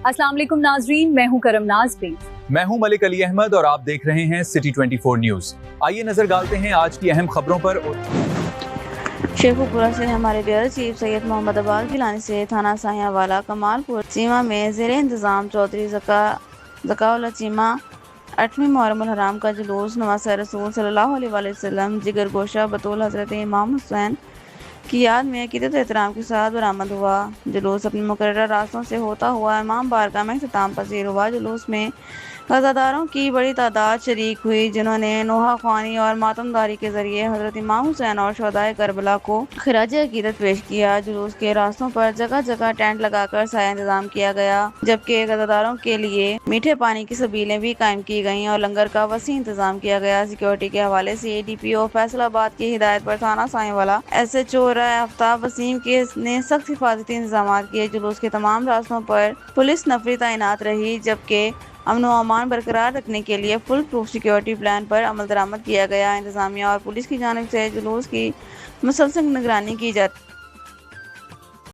अस्सलाम वालेकुम नाजरीन, मैं हूं करम नाज प्लीज। मैं हूं मलिक अली अहमद और आप देख रहे हैं सिटी 24 न्यूज। आइए नजर डालते हैं आज की अहम खबरों पर। शेखुपुरा से हमारे ब्यूरो चीफ सैयद मोहम्मद अब्बास गिलानी से थाना साहियावाला कमालपुर चीमा में ज़ेरे इंतज़ाम चौधरी ज़काउल्लाह चीमा 8वीं मुहर्रम उल हराम का जुलूस नवासे रसूल सल्लल्लाहु अलैहि वसल्लम जिगर गोशा बतौल हज़रत इमाम हुसैन की याद में अक़ीदत एहतराम के साथ बरामद हुआ। जुलूस अपने मुकर्रर रास्तों से होता हुआ इमाम बारगाह में इख्तिताम पसीर हुआ। जुलूस में ग़ज़ादारों की बड़ी तादाद शरीक हुई, जिन्होंने नोहा ख्वानी और मातमदारी के ज़रिए हज़रत इमाम हुसैन और शहदाए करबला को खिराज अक़ीदत पेश किया। जुलूस के रास्तों पर जगह जगह टेंट लगाकर साया इंतज़ाम किया गया, जबकि ग़ज़ादारों के लिए मीठे पानी की सबीलें भी कायम की गईं और लंगर का वसी इंतज़ाम किया गया। सिक्योरिटी के हवाले से ADPO फैसलाबाद की हिदायत पर थाना साहियावाला SHO आफ्ताब वसीम ने सख्त हिफाजती इंतजाम किए। जुलूस के तमाम रास्तों पर पुलिस नफरी तैनात रही, जबकि अमन व अमान बरकरार रखने के लिए फुल प्रूफ सिक्योरिटी प्लान पर अमल दरामद किया गया। इंतजामिया और पुलिस की जानिब से जुलूस की मुसलसल निगरानी की जाती।